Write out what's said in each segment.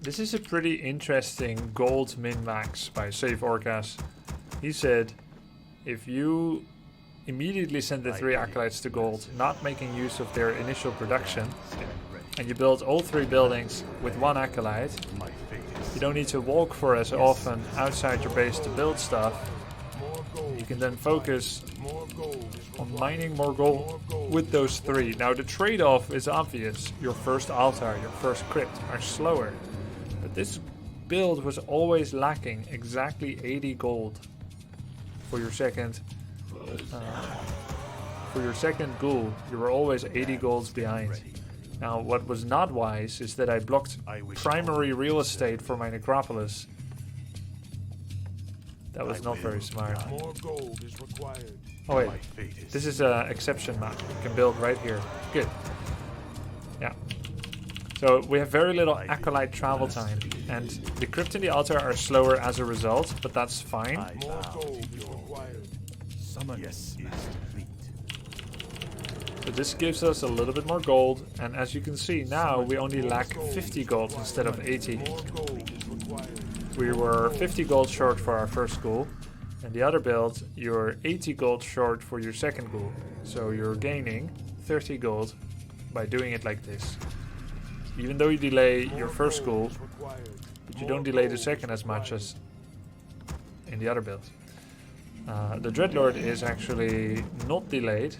This is a pretty interesting gold min-max by Save Orcas. He said, if you immediately send the 3 acolytes to gold, not making use of their initial production, and you build all 3 buildings with 1 acolyte, you don't need to walk for as often outside your base to build stuff. You can then focus on mining more gold with those 3. Now the trade-off is obvious. Your first altar, your first crypt are slower. But this build was always lacking exactly 80 gold for your second ghoul. You were always 80 golds behind. Now what was not wise is that I blocked primary real estate for my necropolis. That was not very smart. More gold is required. Oh wait, this is an exception map. You can build right here. Good. Yeah. So we have very little acolyte travel time, and the crypt and the altar are slower as a result, but that's fine. More gold is required. So this gives us a little bit more gold, and as you can see now, we only lack 50 gold instead of 80. More gold is required. We were 50 gold short for our first ghoul, and the other build, you're 80 gold short for your second ghoul. So you're gaining 30 gold by doing it like this. Even though you delay your first ghoul, but you don't delay the second as much as in the other build. The Dreadlord is actually not delayed,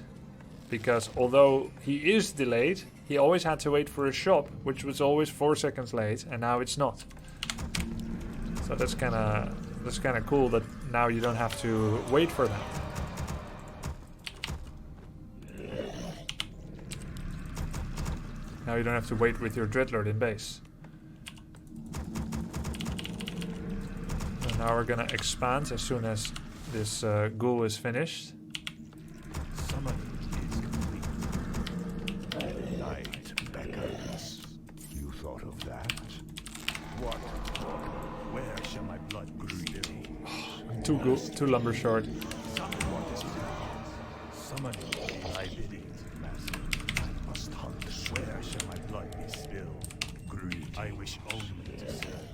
because although he is delayed, he always had to wait for a shop, which was always 4 seconds late, and now it's not. So that's kind of cool that now you don't have to wait for that. Now you don't have to wait with your Dreadlord in base. And now we're gonna expand as soon as this ghoul is finished. Night beckons. You thought of that? What? Where shall my blood breathe? Two lumber short. Summon thy bidding, master. I must hunt. Where shall my blood be spilled? Greed. I wish only to serve.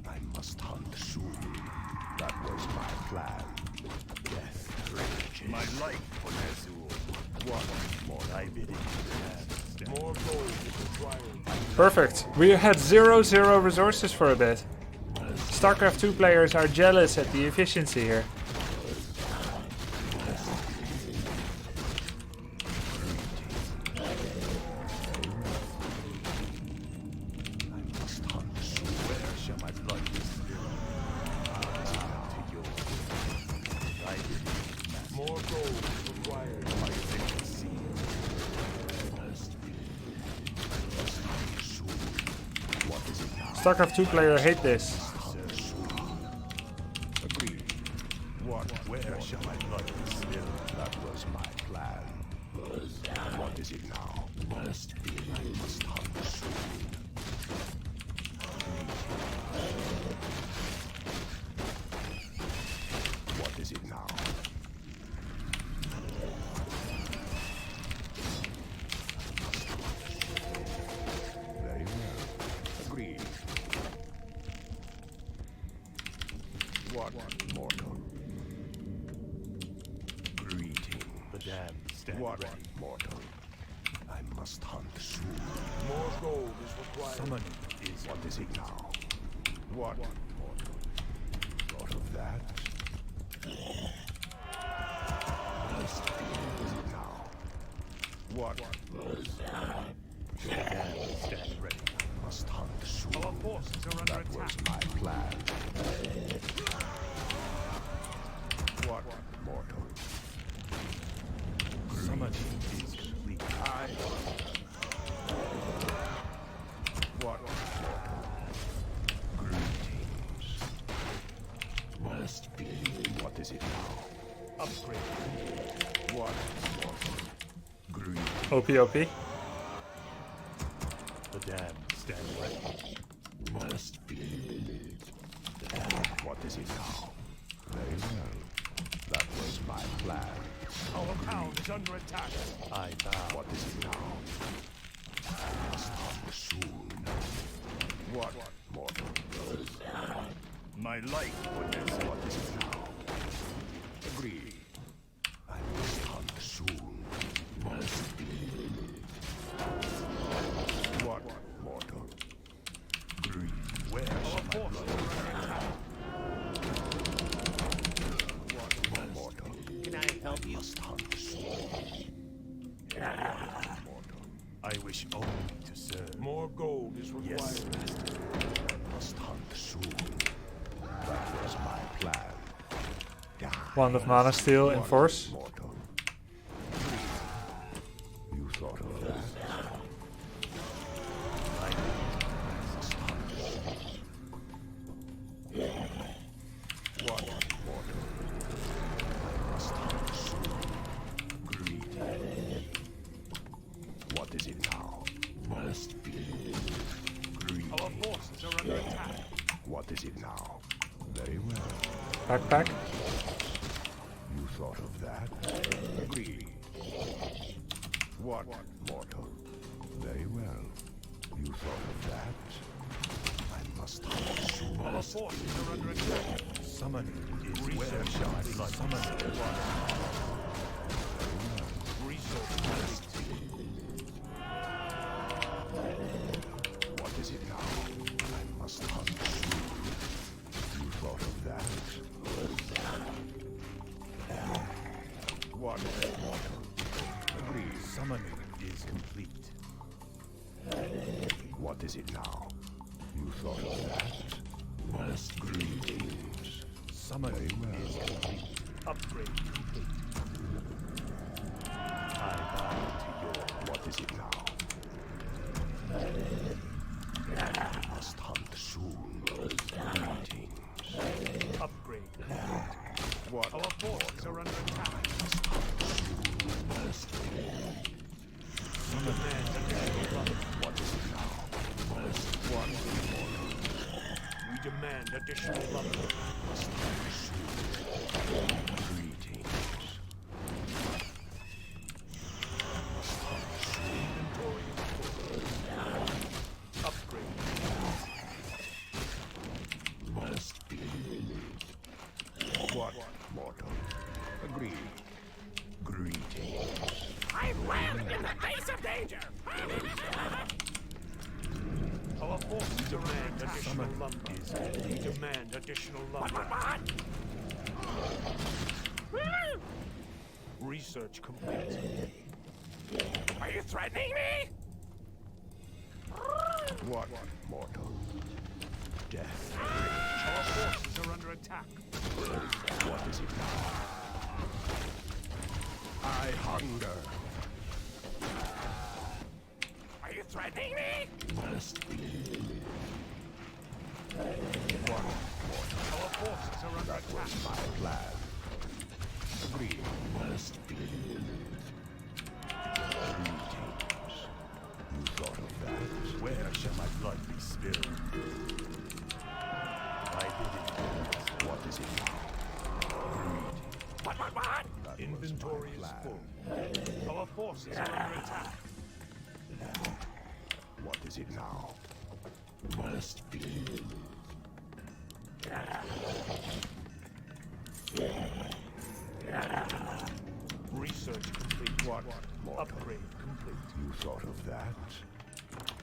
I must hunt soon. That was my plan. Death rages. My life for Nezul. What more thy bidding? More gold is required. Perfect. We had 0 resources for a bit. StarCraft 2 players are jealous at the efficiency here. StarCraft 2 player hate this. Agreed. Where shall my blood be spilled? That was my plan. What is it now? I must hunt soon. What is it now? Very well. Agreed. What mortal? Greeting. The damned stand ready. Mortal? I must hunt soon. More gold is required. Summoning is what is it now? What mortal? Thought of that? Must be what is it now? What was that? The damned stand ready. Must hunt soon. Our forces are under attack. That was my plan. What mortal? Summoning is complete. What mortal? Greetings. Must be. What is it now? Upgrade. What mortal? Greetings. OP. The damned stand ready. Must be. What is it now? Very well. That was my plan. Our town is under attack. I bow. What is it now? I must hunt soon. What, mortal? My life would this. What is it now? Agree. I must hunt soon. Must be. What, mortal? Agree. Where shall my blood attack? What, mortal? Can I help you? Must hunt soon. Mortal. I wish only to serve. More gold is required. Yes, master. I must hunt soon. That was my plan. Die. Wand of Mana Steel in force. Mortal. You thought of that? I must hunt. What, mortal? I must hunt soon. Greedy. What is it now? Must be. Greedy. Our forces are under attack. What is it now? Very well. Backpack. You thought of that? Agree. What, mortal? Very well. You thought of that? I must hunt soon. Our forces are under attack. Summoning is where shall I summon it? Resource What is it now? I must hunt soon. You thought of that? What, mortal? Agree. Summoning is complete. What is it now? You thought of that? Must greetings. Summoning is complete. upgrade complete. I bow to your. What is it now? I must hunt soon. Greetings. Upgrade complete. What? Our forces are under attack. We demand additional lumber. What is it now? What? We demand additional lumber. Greetings. Inventory is full. Upgrade. Must be. What, mortal? Agree. Greetings. I've landed in the face of danger! Our forces demand additional lumber. We demand additional lumber. Research complete. Are you threatening me? What, mortal? Death. Our forces are under attack. What is it now? I hunger. Are you threatening me? Must be. Our forces are under attack. My plan. Agree. Must be. Greetings. You thought of that? Where shall my blood be spilled? I did it. What is it now? Greetings. What? That Inventory was my is plan. full. Our forces are under attack. What is it now? Must be. Research complete. What, mortal? Upgrade complete. You thought of that?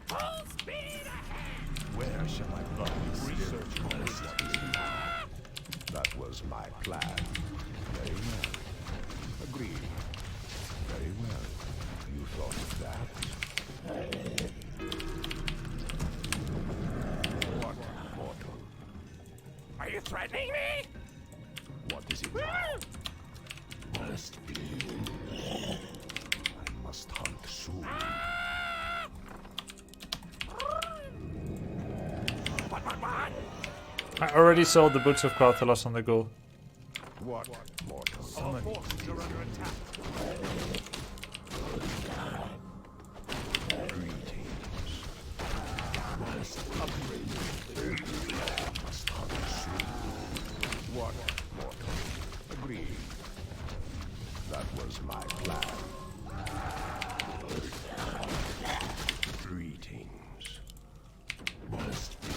Full speed ahead! Where shall my blood be spilled? Research complete. What is it now? That was my plan. Very well. Agreed. Very well. You thought of that? What, mortal? Are you threatening me? What is it now? Must be. I must hunt soon. What? I already sold the Boots of Quathalos on the ghoul. What, mortal? Our forces are under attack. Greetings. Upgrade complete. Must hunt soon. What, mortal? Agreed. That was my plan. Greetings. Must be.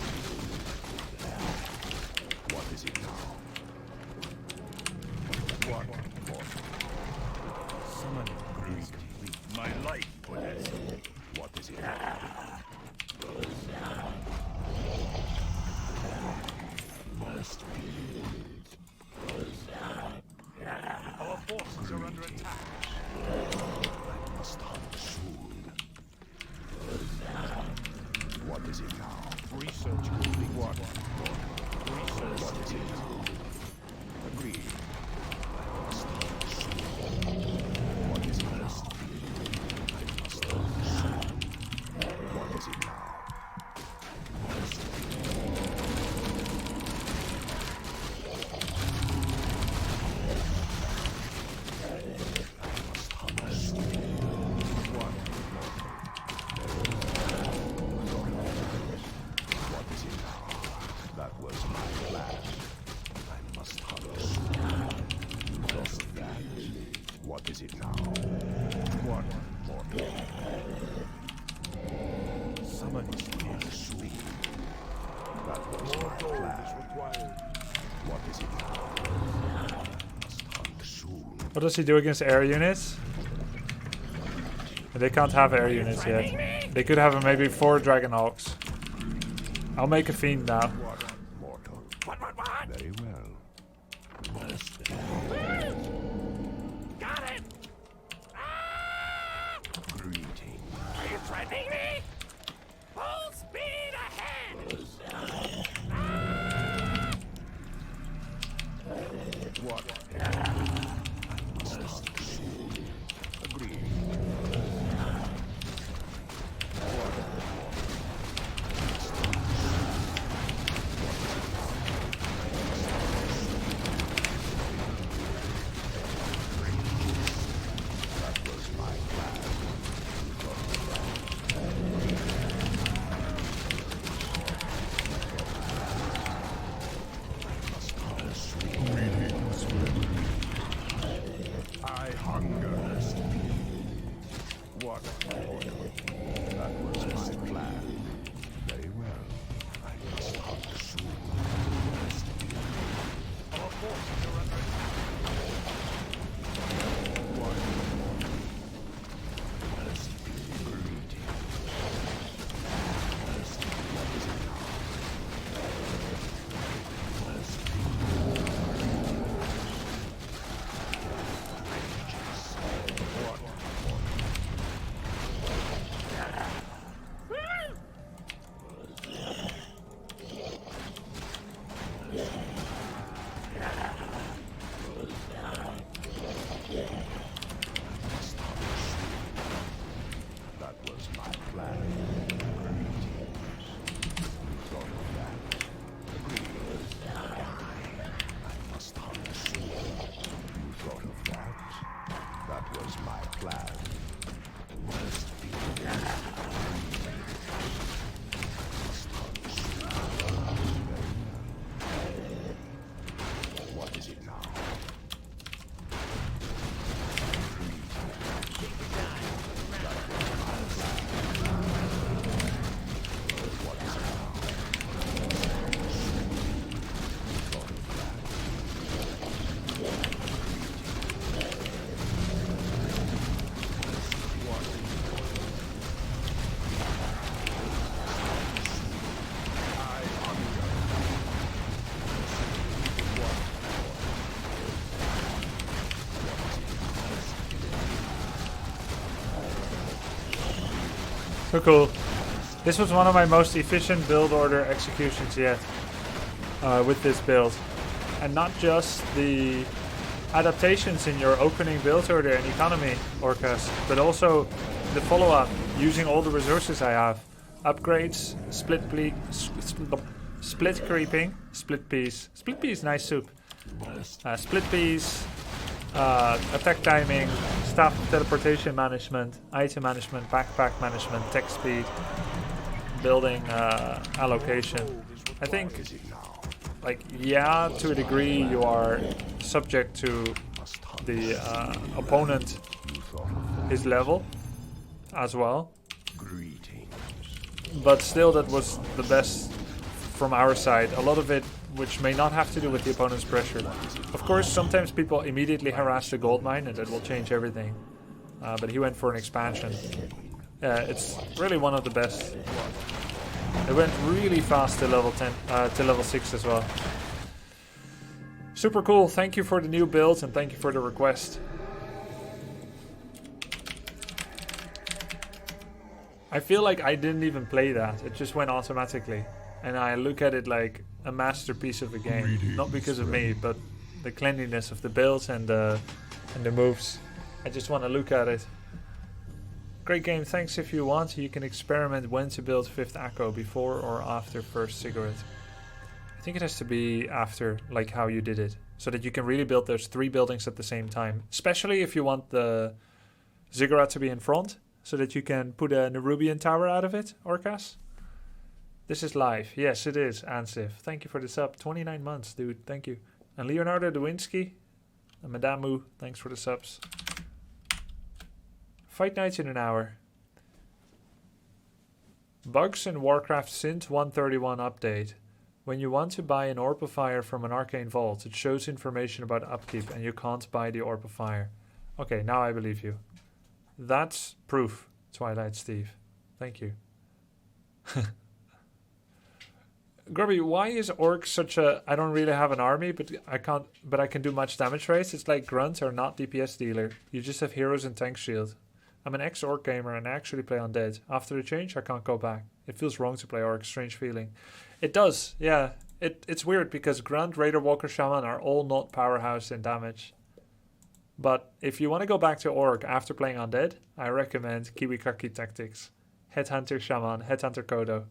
What? Research. Agreed. What is it now? I must understand. What is it now? What is it now? What? Mortal. Someone is here to sleep. That was More my gold plan. is required. What is it now? Must hunt soon. What does he do against air units? They can't have air units yet. They could have maybe 4 Dragonhawks. I'll make a fiend now. What? Mortal. What? Very well. Got it! Ah! Greeting. Are you threatening me? Full speed ahead! What? I must hunt soon. Agreed. That was my plan. I hunger. What? That was my plan. Very well. I must hunt soon. Our forces are under attack. What? Greeting. What is it now? What? That was my plan. You thought of that. Agreed. I must hunt soon. You thought of that. That was my plan. Must be. Must hunt soon. What is it now? So cool. This was one of my most efficient build order executions yet with this build. And not just the adaptations in your opening build order and economy orcas, but also the follow-up using all the resources I have. Upgrades, split creeping, split piece, nice soup. Split piece, attack timing, staff teleportation management, item management, backpack management, tech speed, building allocation. I think, like, yeah, to a degree you are subject to the opponent, his level as well. But still, that was the best from our side. A lot of it which may not have to do with the opponent's pressure. Of course, sometimes people immediately harass the gold mine and that will change everything. But he went for an expansion. It's really one of the best. It went really fast to level 10, to level 6 as well. Super cool. Thank you for the new builds and thank you for the request. I feel like I didn't even play that. It just went automatically. and I look at it like a masterpiece of a game. Not because of me, but the cleanliness of the builds and the moves. I just want to look at it. Great game, thanks. If you want, you can experiment when to build 5th Acco, before or after first cigarette. I think it has to be after, like how you did it, so that you can really build those 3 buildings at the same time. Especially if you want the ziggurat to be in front, so that you can put a Nerubian tower out of it, Orcas. This is live. Yes, it is, Ansif. Thank you for the sub. 29 months, dude. Thank you. And Leonardo Dewinski and Madame Moo, thanks for the subs. Fight nights in an hour. Bugs in Warcraft Synth 131 update. When you want to buy an Orb of Fire from an arcane vault, it shows information about upkeep and you can't buy the Orb of Fire. Okay, now I believe you. That's proof, Twilight Steve. Thank you. Grubby, why is Orc such a... I don't really have an army, but I can do much damage rates. It's like Grunt or not DPS dealer. You just have heroes and tank shield. I'm an ex-Orc gamer and I actually play Undead. After the change, I can't go back. It feels wrong to play Orc, strange feeling. It does, yeah. It's weird because Grunt, Raider, Walker, Shaman are all not powerhouse in damage. But if you want to go back to Orc after playing Undead, I recommend Kiwikaki Tactics. Headhunter Shaman, Headhunter Kodo.